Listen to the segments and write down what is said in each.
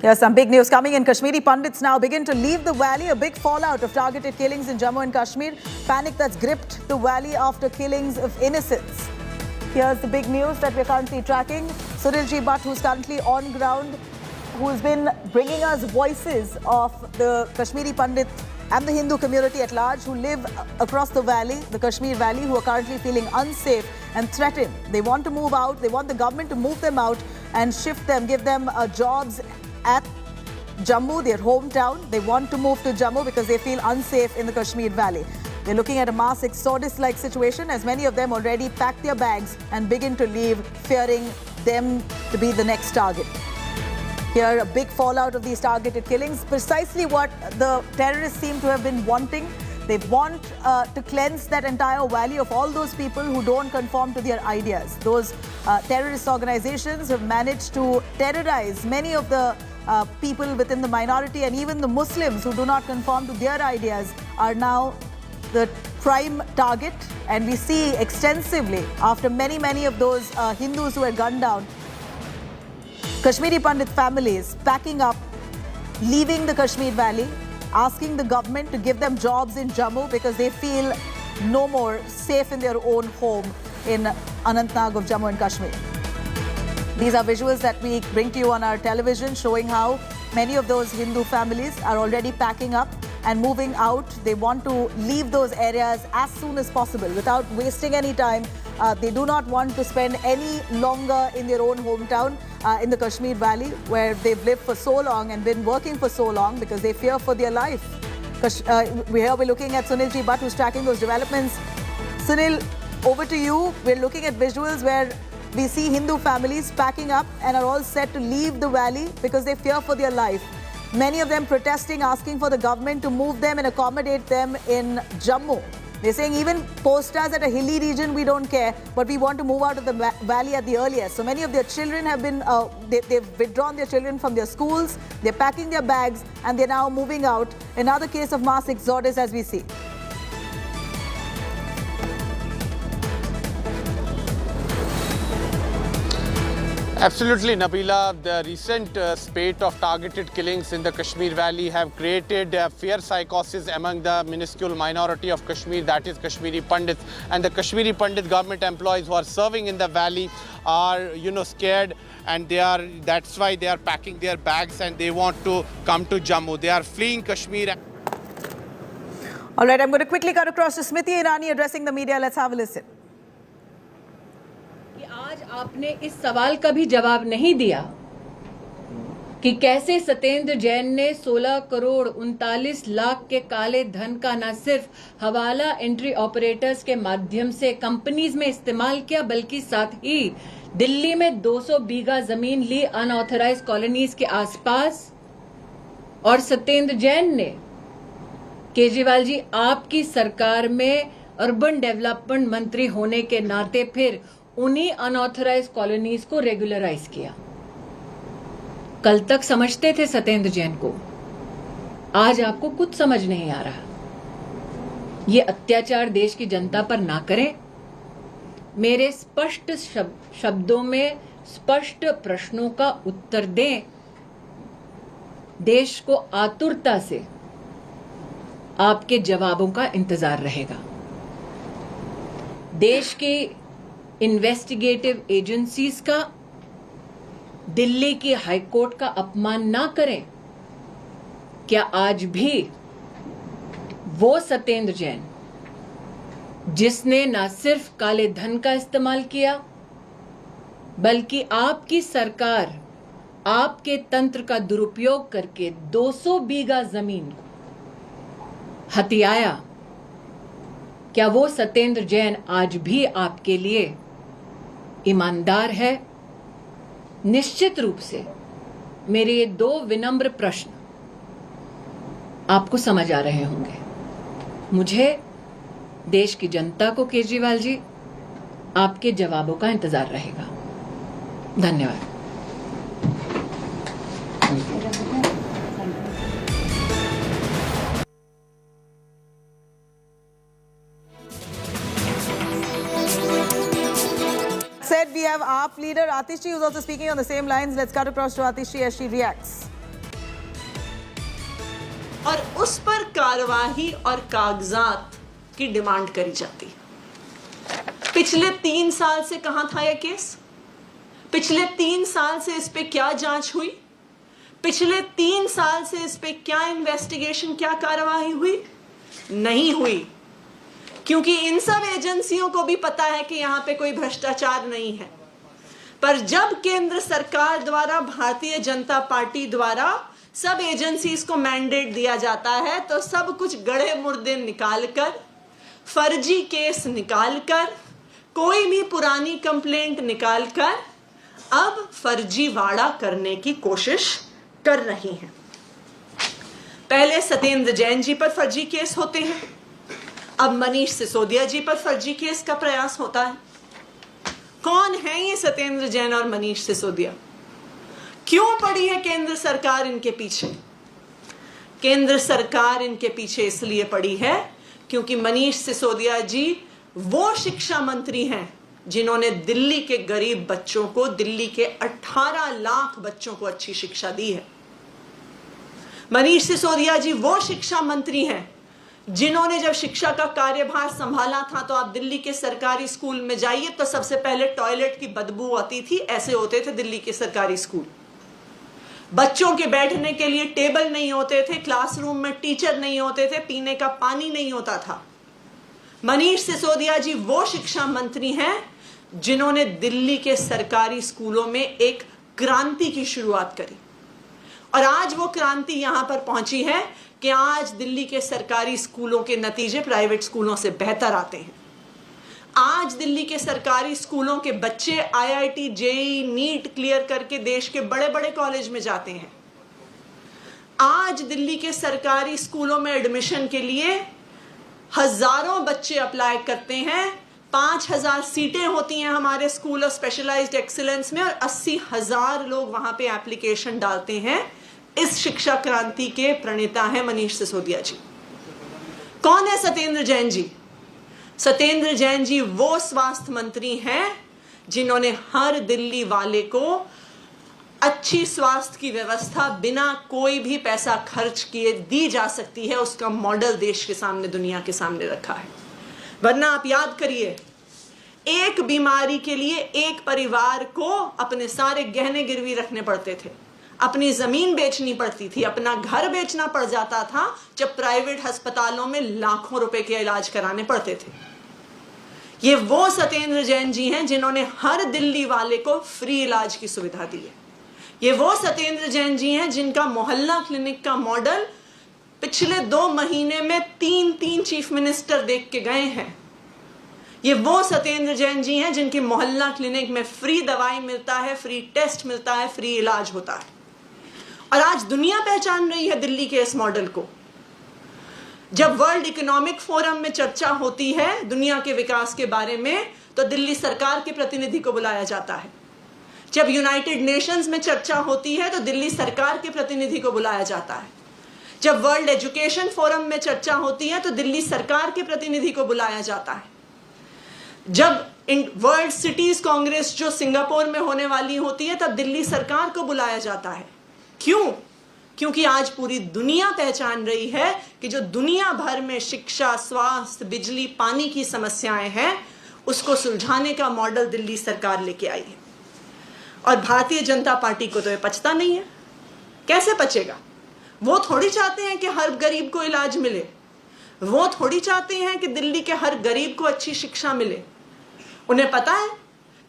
Here's some big news coming in. Kashmiri Pandits now begin to leave the valley. A big fallout of targeted killings in Jammu and Kashmir. Panic that's gripped the valley after killings of innocents. Here's the big news that we're currently tracking. Sunil Ji Bhatt, who's currently on ground, who's been bringing us voices of the Kashmiri Pandit and the Hindu community at large who live across the valley, the Kashmir valley, who are currently feeling unsafe and threatened. They want to move out. They want the government to move them out and shift them, give them jobs at Jammu, their hometown. They want to move to Jammu because they feel unsafe in the Kashmir valley. They're looking at a mass exodus-like situation as many of them already pack their bags and begin to leave, fearing them to be the next target. Here, a big fallout of these targeted killings, precisely what the terrorists seem to have been wanting. They want to cleanse that entire valley of all those people who don't conform to their ideas. Those terrorist organizations have managed to terrorize many of the people within the minority, and even the Muslims who do not conform to their ideas are now the prime target. And we see extensively, after many of those Hindus who were gunned down, Kashmiri Pandit families packing up, leaving the Kashmir valley, asking the government to give them jobs in Jammu because they feel no more safe in their own home in Anantnag of Jammu and Kashmir. These are visuals that we bring to you on our television, showing how many of those Hindu families are already packing up and moving out. They want to leave those areas as soon as possible without wasting any time. They do not want to spend any longer in their own hometown in the Kashmir valley, where they've lived for so long and been working for so long, because they fear for their life. We're looking at Sunil Ji Bhatt, who's tracking those developments. Sunil, over to you. We're looking at visuals where we see Hindu families packing up and are all set to leave the valley because they fear for their life. Many of them protesting, asking for the government to move them and accommodate them in Jammu. They're saying even post us at a hilly region, we don't care, but we want to move out of the valley at the earliest. So many of their children have been, they've withdrawn their children from their schools, they're packing their bags, and they're now moving out. Another case of mass exodus as we see. Absolutely, Nabila. The recent spate of targeted killings in the Kashmir Valley have created fear psychosis among the minuscule minority of Kashmir, that is Kashmiri Pandits. And the Kashmiri Pandit government employees who are serving in the valley are, scared, and that's why they are packing their bags and they want to come to Jammu. They are fleeing Kashmir. All right, I'm going to quickly cut across to Smriti Irani addressing the media. Let's have a listen. आज आपने इस सवाल का भी जवाब नहीं दिया कि कैसे सत्येंद्र जैन ने 16 करोड़ 39 लाख के काले धन का न सिर्फ हवाला एंट्री ऑपरेटर्स के माध्यम से कंपनीज में इस्तेमाल किया, बल्कि साथ ही दिल्ली में 200 बीघा जमीन ली अनऑथराइज्ड कॉलोनीज के आसपास। और सत्येंद्र जैन ने, केजरीवाल जी, आपकी सरकार में अर्बन डेवलपमेंट मंत्री होने के नाते फिर उन्हीं अनऑथराइज्ड कॉलोनीज को रेगुलराइज किया। कल तक समझते थे सत्येंद्र जैन को, आज आपको कुछ समझ नहीं आ रहा। ये अत्याचार देश की जनता पर ना करें। मेरे स्पष्ट शब्दों में स्पष्ट प्रश्नों का उत्तर दें। देश को आतुरता से आपके जवाबों का इंतजार रहेगा। देश की इन्वेस्टिगेटिव एजेंसीज का, दिल्ली की हाईकोर्ट का अपमान ना करें। क्या आज भी वो सत्येंद्र जैन जिसने ना सिर्फ काले धन का इस्तेमाल किया, बल्कि आपकी सरकार आपके तंत्र का दुरुपयोग करके 200 बीघा जमीन को हथियाया, क्या वो सत्येंद्र जैन आज भी आपके लिए ईमानदार है? निश्चित रूप से मेरे ये 2 विनम्र प्रश्न आपको समझ आ रहे होंगे। मुझे, देश की जनता को, केजरीवाल जी, आपके जवाबों का इंतजार रहेगा। धन्यवाद। ahead, we have AAP leader Atishji who's also speaking on the same lines. Let's cut across to Atishji as she reacts. और उस पर कार्रवाई और कागजात की डिमांड करी जाती है। पिछले 3 साल से कहां था यह केस? पिछले 3 साल से इस पे क्या जांच हुई? पिछले 3 साल से इस पे क्या इन्वेस्टिगेशन, क्या कार्रवाई हुई? नहीं हुई, क्योंकि इन सब एजेंसियों को भी पता है कि यहां पे कोई भ्रष्टाचार नहीं है। पर जब केंद्र सरकार द्वारा, भारतीय जनता पार्टी द्वारा सब एजेंसीज को मैंडेट दिया जाता है, तो सब कुछ गड़े मुर्दे निकालकर, फर्जी केस निकालकर, कोई भी पुरानी कंप्लेंट निकालकर अब फर्जीवाड़ा करने की कोशिश कर रही हैं। पहले सत्येंद्र जैन जी पर फर्जी केस होते हैं, अब मनीष सिसोदिया जी पर फर्जी केस का प्रयास होता है। कौन है ये सत्येंद्र जैन और मनीष सिसोदिया? क्यों पड़ी है केंद्र सरकार इनके पीछे? केंद्र सरकार इनके पीछे इसलिए पड़ी है क्योंकि मनीष सिसोदिया जी वो शिक्षा मंत्री हैं जिन्होंने दिल्ली के गरीब बच्चों को, दिल्ली के 18 लाख बच्चों को अच्छी शिक्षा दी है। मनीष सिसोदिया जी वो शिक्षा मंत्री हैं जिन्होंने जब शिक्षा का कार्यभार संभाला था, तो आप दिल्ली के सरकारी स्कूल में जाइए तो सबसे पहले टॉयलेट की बदबू आती थी। ऐसे होते थे दिल्ली के सरकारी स्कूल। बच्चों के बैठने के लिए टेबल नहीं होते थे, क्लासरूम में टीचर नहीं होते थे, पीने का पानी नहीं होता था। मनीष सिसोदिया जी वो शिक्षा मंत्री हैं जिन्होंने दिल्ली के सरकारी स्कूलों में एक क्रांति की शुरुआत करी। और आज वो क्रांति यहां पर पहुंची है कि आज दिल्ली के सरकारी स्कूलों के नतीजे प्राइवेट स्कूलों से बेहतर आते हैं। आज दिल्ली के सरकारी स्कूलों के बच्चे आईआईटी, जेईई, नीट क्लियर करके देश के बड़े बड़े कॉलेज में जाते हैं। आज दिल्ली के सरकारी स्कूलों में एडमिशन के लिए हजारों बच्चे अप्लाई करते हैं। 5000 सीटें होती हैं हमारे स्कूल ऑफ स्पेशलाइज्ड एक्सीलेंस में, और 80,000 लोग वहां पे एप्लीकेशन डालते हैं। इस शिक्षा क्रांति के प्रणेता हैं मनीष सिसोदिया जी। कौन है सत्येंद्र जैन जी? सत्येंद्र जैन जी वो स्वास्थ्य मंत्री हैं जिन्होंने हर दिल्ली वाले को अच्छी स्वास्थ्य की व्यवस्था बिना कोई भी पैसा खर्च किए दी जा सकती है, उसका मॉडल देश के सामने, दुनिया के सामने रखा है। वरना आप याद करिए, एक बीमारी के लिए एक परिवार को अपने सारे गहने गिरवी रखने पड़ते थे, अपनी जमीन बेचनी पड़ती थी, अपना घर बेचना पड़ जाता था जब प्राइवेट अस्पतालों में लाखों रुपए के इलाज कराने पड़ते थे। ये वो सत्येंद्र जैन जी हैं जिन्होंने हर दिल्ली वाले को फ्री इलाज की सुविधा दी है। ये वो सत्येंद्र जैन जी हैं जिनका मोहल्ला क्लिनिक का मॉडल पिछले 2 महीने में 3 चीफ मिनिस्टर देख के गए हैं। ये वो सत्येंद्र जैन जी हैं जिनकी मोहल्ला क्लिनिक में फ्री दवाई मिलता है, फ्री टेस्ट मिलता है, फ्री इलाज होता है। और आज दुनिया पहचान रही है दिल्ली के इस मॉडल को। जब वर्ल्ड इकोनॉमिक फोरम में चर्चा होती है दुनिया के विकास के बारे में, तो दिल्ली सरकार के प्रतिनिधि को बुलाया जाता है। जब यूनाइटेड नेशंस में चर्चा होती है तो दिल्ली सरकार के प्रतिनिधि को बुलाया जाता है। जब वर्ल्ड एजुकेशन फोरम में चर्चा होती है तो दिल्ली सरकार के प्रतिनिधि को बुलाया जाता है। जब वर्ल्ड सिटीज कांग्रेस जो सिंगापुर में होने वाली होती है तब दिल्ली सरकार को बुलाया जाता है। क्यों? क्योंकि आज पूरी दुनिया पहचान रही है कि जो दुनिया भर में शिक्षा, स्वास्थ्य, बिजली, पानी की समस्याएं हैं, उसको सुलझाने का मॉडल दिल्ली सरकार लेके आई है। और भारतीय जनता पार्टी को तो ये पचता नहीं है। कैसे पचेगा? वो थोड़ी चाहते हैं कि हर गरीब को इलाज मिले, वो थोड़ी चाहते हैं कि दिल्ली के हर गरीब को अच्छी शिक्षा मिले। उन्हें पता है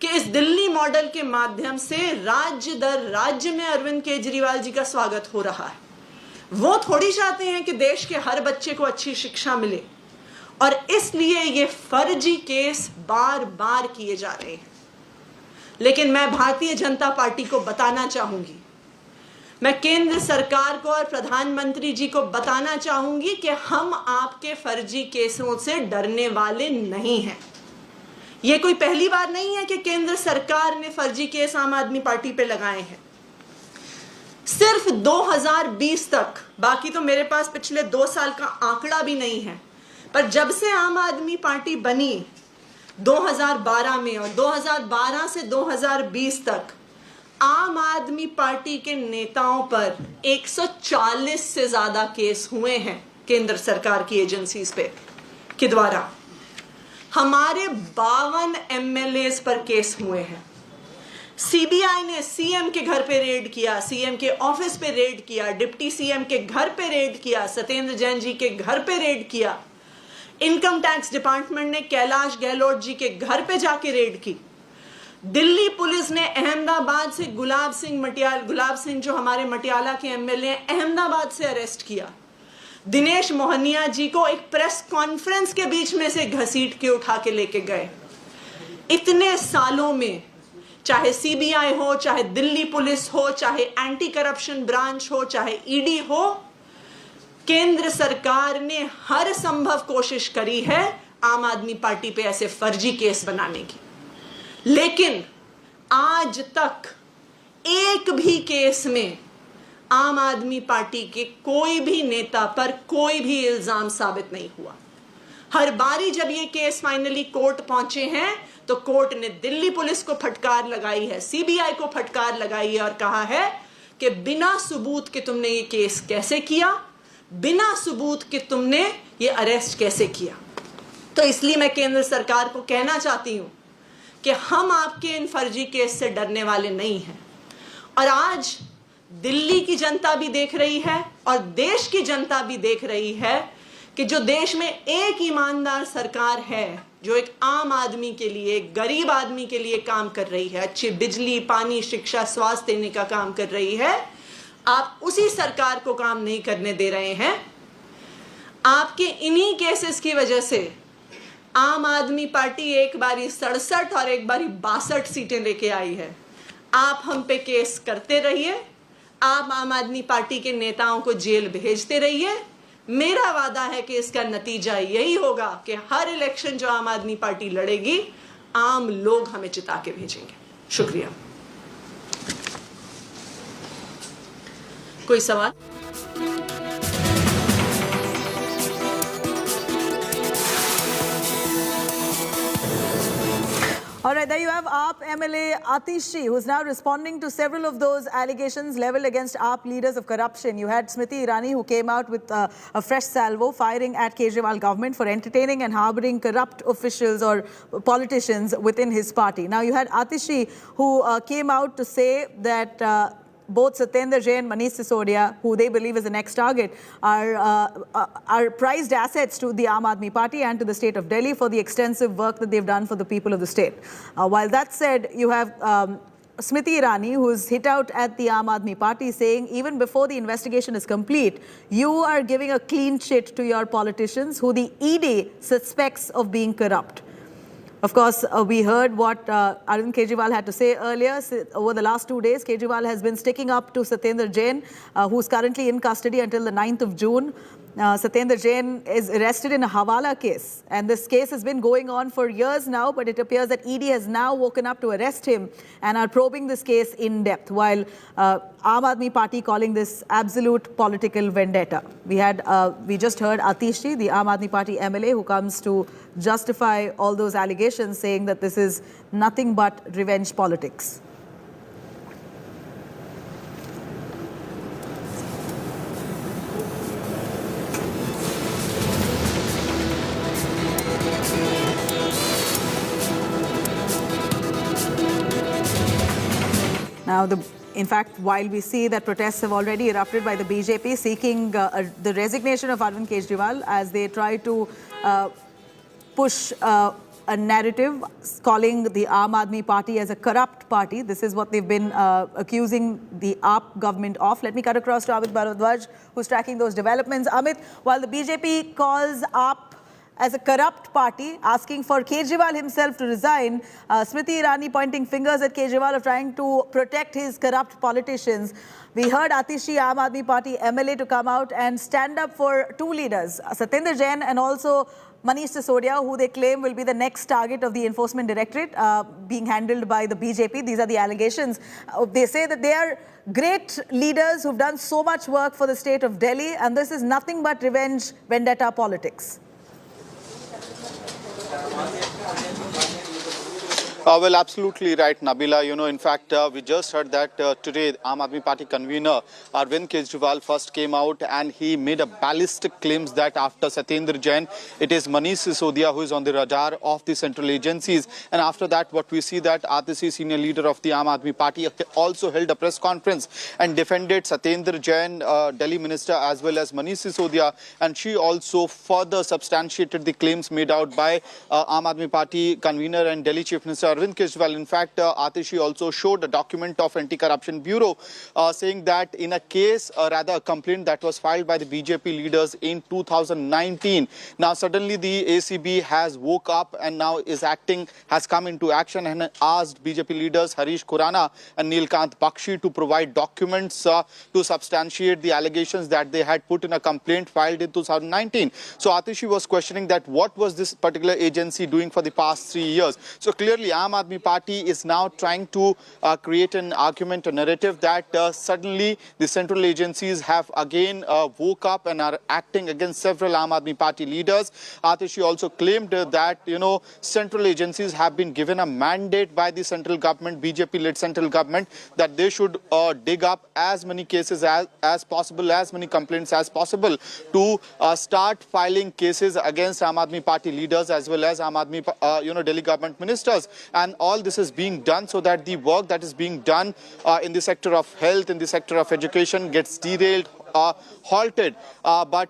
कि इस दिल्ली मॉडल के माध्यम से राज्य दर राज्य में अरविंद केजरीवाल जी का स्वागत हो रहा है। वो थोड़ी चाहते हैं कि देश के हर बच्चे को अच्छी शिक्षा मिले, और इसलिए ये फर्जी केस बार बार किए जा रहे हैं। लेकिन मैं भारतीय जनता पार्टी को बताना चाहूंगी, मैं केंद्र सरकार को और प्रधानमंत्री जी को बताना चाहूंगी कि हम आपके फर्जी केसों से डरने वाले नहीं हैं। ये कोई पहली बार नहीं है कि केंद्र सरकार ने फर्जी केस आम आदमी पार्टी पे लगाए हैं। सिर्फ 2020 तक, बाकी तो मेरे पास पिछले 2 साल का आंकड़ा भी नहीं है, पर जब से आम आदमी पार्टी बनी 2012 में और 2012 से 2020 तक आम आदमी पार्टी के नेताओं पर 140 से ज्यादा केस हुए हैं केंद्र सरकार की एजेंसीज पे के द्वारा। हमारे 52 एमएलएज पर केस हुए हैं। सीबीआई ने सीएम के घर पे रेड किया, सीएम के ऑफिस पे रेड किया, डिप्टी सीएम के घर पे रेड किया, सत्येंद्र जैन जी के घर पे रेड किया। इनकम टैक्स डिपार्टमेंट ने कैलाश गहलोत जी के घर पे जाके रेड की। दिल्ली पुलिस ने अहमदाबाद से गुलाब सिंह जो हमारे मटियाला के एमएलए हैं, अहमदाबाद से अरेस्ट किया। दिनेश मोहनिया जी को एक प्रेस कॉन्फ्रेंस के बीच में से घसीट के उठा के लेके गए। इतने सालों में चाहे सीबीआई हो, चाहे दिल्ली पुलिस हो, चाहे एंटी करप्शन ब्रांच हो, चाहे ईडी हो, केंद्र सरकार ने हर संभव कोशिश करी है आम आदमी पार्टी पे ऐसे फर्जी केस बनाने की, लेकिन आज तक एक भी केस में आम आदमी पार्टी के कोई भी नेता पर कोई भी इल्जाम साबित नहीं हुआ। हर बारी जब ये केस फाइनली कोर्ट पहुंचे हैं तो कोर्ट ने दिल्ली पुलिस को फटकार लगाई है, सीबीआई को फटकार लगाई है और कहा है कि बिना सबूत के तुमने ये केस कैसे किया, बिना सबूत के तुमने ये अरेस्ट कैसे किया। तो इसलिए मैं केंद्र सरकार को कहना चाहती हूं कि हम आपके इन फर्जी केस से डरने वाले नहीं हैं। और आज दिल्ली की जनता भी देख रही है और देश की जनता भी देख रही है कि जो देश में एक ईमानदार सरकार है, जो एक आम आदमी के लिए, एक गरीब आदमी के लिए काम कर रही है, अच्छी बिजली, पानी, शिक्षा, स्वास्थ्य देने का काम कर रही है, आप उसी सरकार को काम नहीं करने दे रहे हैं। आपके इन्हीं केसेस की वजह से आम आदमी पार्टी एक बारी 67 और एक बारी 62 सीटें लेके आई है। आप हम पे केस करते रहिए, आप आम आदमी पार्टी के नेताओं को जेल भेजते रहिए। मेरा वादा है कि इसका नतीजा यही होगा कि हर इलेक्शन जो आम आदमी पार्टी लड़ेगी, आम लोग हमें जिता के भेजेंगे। शुक्रिया। कोई सवाल? All right, there you have AAP MLA Atishi, who's now responding to several of those allegations leveled against AAP leaders of corruption. You had Smriti Irani, who came out with a fresh salvo, firing at Kejriwal government for entertaining and harboring corrupt officials or politicians within his party. Now, you had Atishi, who came out to say that both Satyendar Jain and Manish Sisodia, who they believe is the next target, are prized assets to the Aam Aadmi Party and to the state of Delhi for the extensive work that they've done for the people of the state. While that said, you have Smriti Irani, who's hit out at the Aam Aadmi Party, saying even before the investigation is complete, you are giving a clean chit to your politicians who the ED suspects of being corrupt. Of course, we heard what Arvind Kejriwal had to say earlier. Over the last 2 days, Kejriwal has been sticking up to Satyendar Jain, who's currently in custody until the 9th of June. Satyendar Jain is arrested in a Hawala case. And this case has been going on for years now, but it appears that ED has now woken up to arrest him and are probing this case in depth, while Aam Aadmi Party calling this absolute political vendetta. We just heard Atishi, the Aam Aadmi Party MLA, who comes to justify all those allegations, saying that this is nothing but revenge politics. Now, in fact, while we see that protests have already erupted by the BJP seeking the resignation of Arvind Kejriwal as they try to push a narrative calling the Aam Aadmi Party as a corrupt party. This is what they've been accusing the AAP government of. Let me cut across to Amit Bharadwaj, who's tracking those developments. Amit, while the BJP calls AAP as a corrupt party, asking for Kejriwal himself to resign, Smriti Irani pointing fingers at Kejriwal of trying to protect his corrupt politicians. We heard Atishi, Aam Aadmi Party MLA, to come out and stand up for two leaders, Satyendar Jain and also Manish Sisodia, who they claim will be the next target of the Enforcement Directorate, being handled by the BJP. These are the allegations. They say that they are great leaders who've done so much work for the state of Delhi, and this is nothing but revenge vendetta politics. Well, absolutely right, Nabila. In fact, we just heard that today Aam Aadmi Party convener Arvind Kejriwal first came out and he made a ballistic claims that after Satyendar Jain, it is Manish Sisodia who is on the radar of the central agencies. And after that, what we see that Atishi, senior leader of the Aam Aadmi Party, also held a press conference and defended Satyendar Jain, Delhi minister, as well as Manish Sisodia. And she also further substantiated the claims made out by Aam Aadmi Party convener and Delhi Chief Minister Arvind Kejriwal. In fact, Atishi also showed a document of Anti-Corruption Bureau saying that in a case, rather a complaint that was filed by the BJP leaders in 2019. Now, suddenly the ACB has woke up and now has come into action and asked BJP leaders Harish Khurana and Neelkant Bakshi to provide documents to substantiate the allegations that they had put in a complaint filed in 2019. So Atishi was questioning that what was this particular agency doing for the past 3 years. So clearly Aam Aadmi Party is now trying to create an argument, a narrative that suddenly the central agencies have again woke up and are acting against several Aam Aadmi Party leaders. Atishi also claimed that, central agencies have been given a mandate by the central government, BJP-led central government, that they should dig up as many cases as possible, as many complaints as possible to start filing cases against Aam Aadmi Party leaders as well as Aam Aadmi, Delhi government ministers. And all this is being done so that the work that is being done in the sector of health, in the sector of education gets derailed, halted. But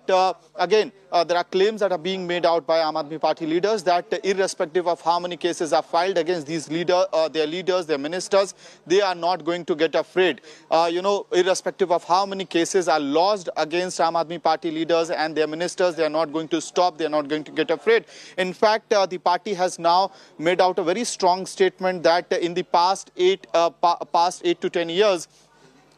again, there are claims that are being made out by Aam Aadmi Party leaders that irrespective of how many cases are filed against these their leaders, their ministers, they are not going to get afraid. Irrespective of how many cases are lodged against Aam Aadmi Party leaders and their ministers, they are not going to stop, they are not going to get afraid. In fact, the party has now made out a very strong statement that in the past 8 to 10 years,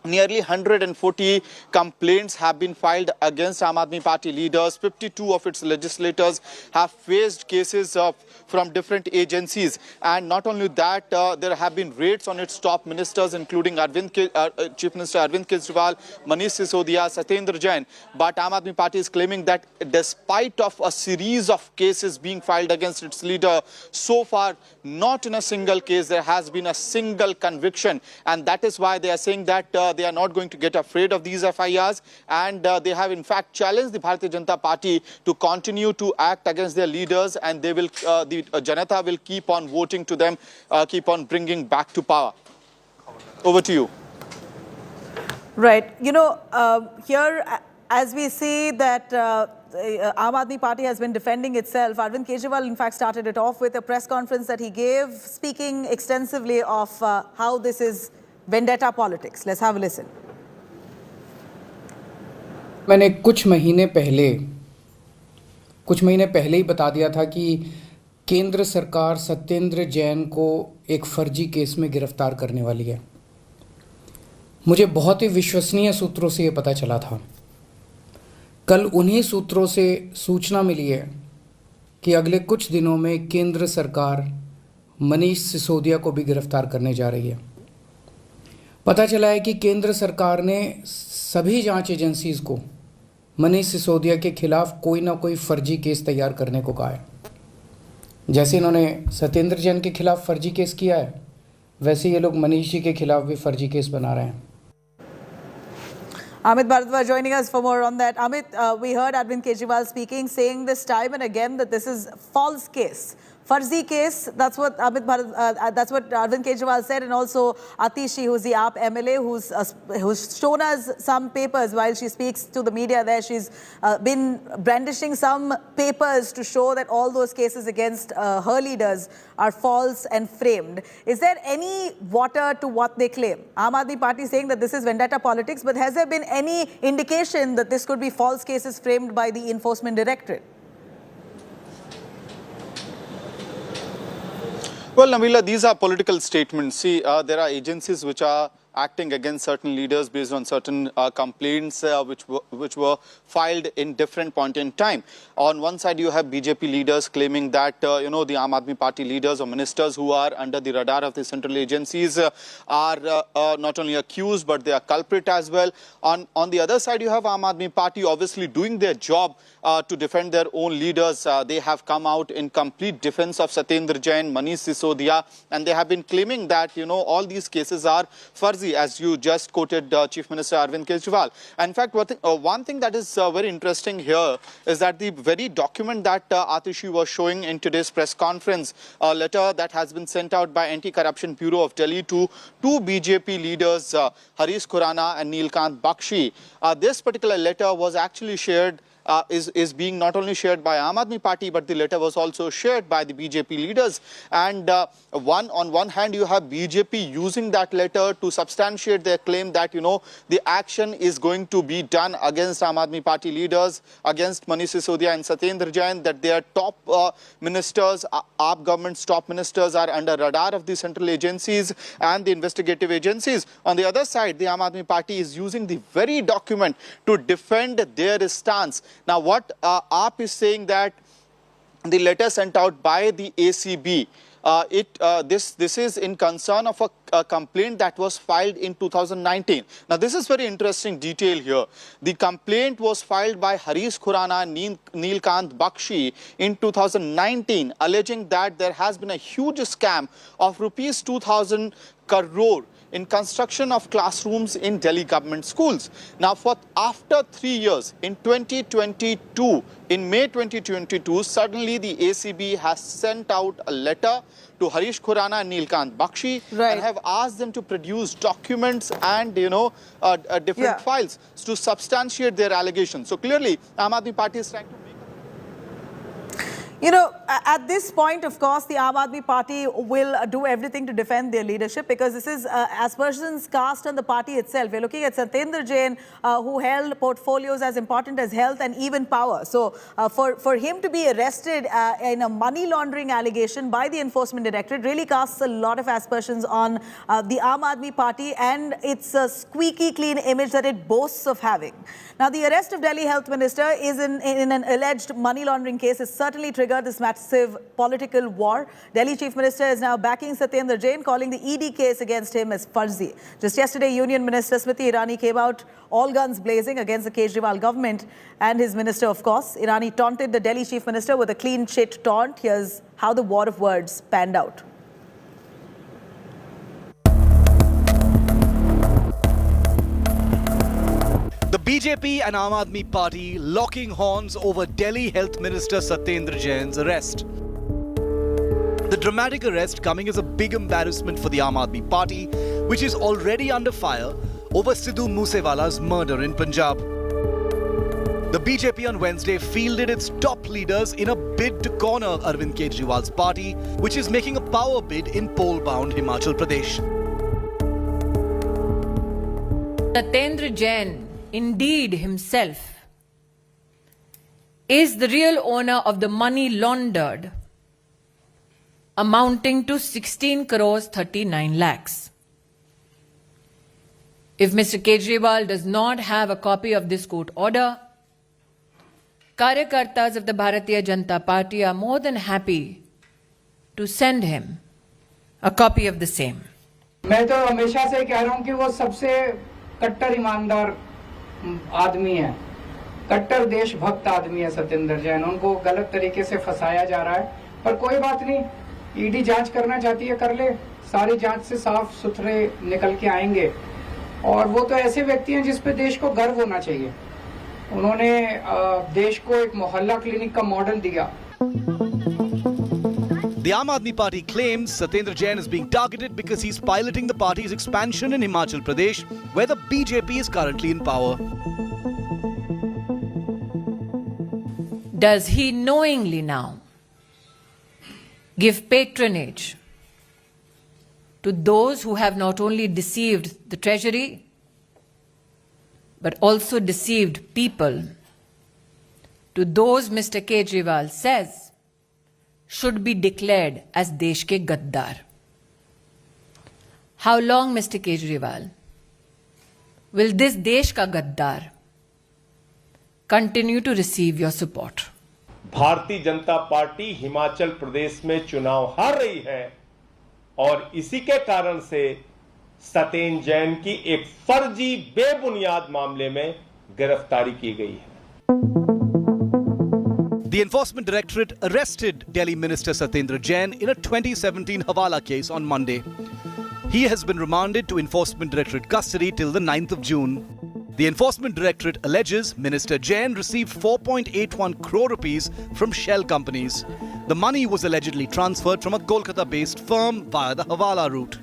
nearly 140 complaints have been filed against Aam Aadmi Party leaders. 52 of its legislators have faced cases from different agencies. And not only that, there have been raids on its top ministers, including Chief Minister Arvind Kejriwal, Manish Sisodia, Satyendar Jain. But Aam Aadmi Party is claiming that despite of a series of cases being filed against its leader, so far, not in a single case, there has been a single conviction. And that is why they are saying that they are not going to get afraid of these FIRs, and they have in fact challenged the Bharatiya Janata Party to continue to act against their leaders, and they will, the Janata will keep on voting to them, keep on bringing back to power. Over to you. Right. Here, as we see that Aam Aadmi Party has been defending itself, Arvind Kejriwal in fact started it off with a press conference that he gave, speaking extensively of how this is vendetta politics. Let's have a listen. मैंने कुछ महीने पहले ही बता दिया था कि केंद्र सरकार सत्येंद्र जैन को एक फर्जी केस में गिरफ्तार करने वाली है। मुझे बहुत ही विश्वसनीय सूत्रों से ये पता चला था। कल उन्हीं सूत्रों से सूचना मिली है कि अगले कुछ दिनों में केंद्र सरकार मनीष सिसोदिया को भी गिरफ्तार करने जा रही है। पता चला है कि केंद्र सरकार ने सभी जांच एजेंसीज को मनीष सिसोदिया के खिलाफ कोई ना कोई फर्जी केस तैयार करने को कहा है। जैसे इन्होंने सत्येंद्र जैन के खिलाफ फर्जी केस किया है, वैसे ये लोग मनीष जी के खिलाफ भी फर्जी केस बना रहे हैं। Amit Bharadwaj joining us for more on that. Amit, we heard Arvind Kejriwal speaking, saying this time and again that this is false case. Farzi case, that's what Arvind Kejriwal said, and also Atishi, who's the AAP MLA, who's shown us some papers while she speaks to the media there. She's been brandishing some papers to show that all those cases against her leaders are false and framed. Is there any water to what they claim? Aam Aadmi Party is saying that this is vendetta politics, but has there been any indication that this could be false cases framed by the Enforcement Directorate? Well, Nabila, these are political statements. See, there are agencies which are acting against certain leaders based on certain complaints which were filed in different point in time. On one side, you have BJP leaders claiming that the Aam Aadmi Party leaders or ministers who are under the radar of the central agencies are not only accused but they are culprit as well. On the other side, you have Aam Aadmi Party obviously doing their job to defend their own leaders. They have come out in complete defense of Satyendar Jain, Manish Sisodia, and they have been claiming that all these cases are fuzzy, as you just quoted Chief Minister Arvind Kejriwal. And in fact, one thing that is very interesting here is that the very document that Atishi was showing in today's press conference, a letter that has been sent out by Anti-Corruption Bureau of Delhi to two BJP leaders, Harish Khurana and Neelkant Bakshi. This particular letter was actually shared is being not only shared by Aam Aadmi Party, but the letter was also shared by the BJP leaders. And on one hand, you have BJP using that letter to substantiate their claim that, the action is going to be done against Aam Aadmi Party leaders, against Manish Sisodia and Satyendar Jain, that their top ministers, AAP government's top ministers are under radar of the central agencies and the investigative agencies. On the other side, the Aam Aadmi Party is using the very document to defend their stance. Now, what AAP is saying that the letter sent out by the ACB, this is in concern of a complaint that was filed in 2019. Now, this is very interesting detail here. The complaint was filed by Harish Khurana and Neelkant Bakshi in 2019, alleging that there has been a huge scam of rupees 2,000 crore in construction of classrooms in Delhi government schools. Now, after 3 years, in 2022, in May 2022, suddenly the ACB has sent out a letter to Harish Khurana and Neelkant Bakshi and have asked them to produce documents and, different files to substantiate their allegations. So clearly, Aam Aadmi Party is trying to at this point, of course, the Aam Aadmi Party will do everything to defend their leadership, because this is aspersions cast on the party itself. We're looking at Satyendar Jain, who held portfolios as important as health and even power. So for him to be arrested in a money laundering allegation by the Enforcement Directorate really casts a lot of aspersions on the Aam Aadmi Party and its squeaky clean image that it boasts of having. Now, the arrest of Delhi Health Minister is in an alleged money laundering case has certainly triggered this massive political war. Delhi Chief Minister is now backing Satyendar Jain, calling the ED case against him as fuzzy. Just yesterday, Union Minister Smriti Irani came out all guns blazing against the Kejriwal government and his minister, of course. Irani taunted the Delhi Chief Minister with a clean chit taunt. Here's how the war of words panned out. The BJP and Aam Aadmi Party locking horns over Delhi Health Minister Satyendar Jain's arrest. The dramatic arrest coming as a big embarrassment for the Aam Aadmi Party, which is already under fire over Sidhu Moosewala's murder in Punjab. The BJP on Wednesday fielded its top leaders in a bid to corner Arvind Kejriwal's party, which is making a power bid in poll-bound Himachal Pradesh. Satyendar Jain, indeed himself, is the real owner of the money laundered, amounting to 16 crores 39 lakhs. If Mr. Kejriwal does not have a copy of this court order, Karyakartas of the Bharatiya Janata Party are more than happy to send him a copy of the same. मैं तो हमेशा से कह रहा हूँ कि वो सबसे कट्टर ईमानदार आदमी है, कट्टर देशभक्त आदमी है सत्येंद्र जैन। उनको गलत तरीके से फंसाया जा रहा है, पर कोई बात नहीं, ईडी जांच करना चाहती है कर ले, सारी जांच से साफ सुथरे निकल के आएंगे। और वो तो ऐसे व्यक्ति हैं जिस पे देश को गर्व होना चाहिए। उन्होंने देश को एक मोहल्ला क्लिनिक का मॉडल दिया। The Aam Aadmi Party claims Satyendar Jain is being targeted because he's piloting the party's expansion in Himachal Pradesh, where the BJP is currently in power. Does he knowingly now give patronage to those who have not only deceived the treasury, but also deceived people, to those Mr. Kejriwal says should be declared as Desh ke Gaddar? How long, Mr. Kejriwal, will this देश का गद्दार continue to receive your support? Bharatiya Janata party Himachal Pradesh में चुनाव हार रही है और इसी के कारण से सत्येंद्र जैन की एक फर्जी बेबुनियाद मामले में गिरफ्तारी की गई है। The Enforcement Directorate arrested Delhi Minister Satyendar Jain in a 2017 Hawala case on Monday. He has been remanded to Enforcement Directorate custody till the 9th of June. The Enforcement Directorate alleges Minister Jain received 4.81 crore rupees from shell companies. The money was allegedly transferred from a Kolkata-based firm via the Hawala route.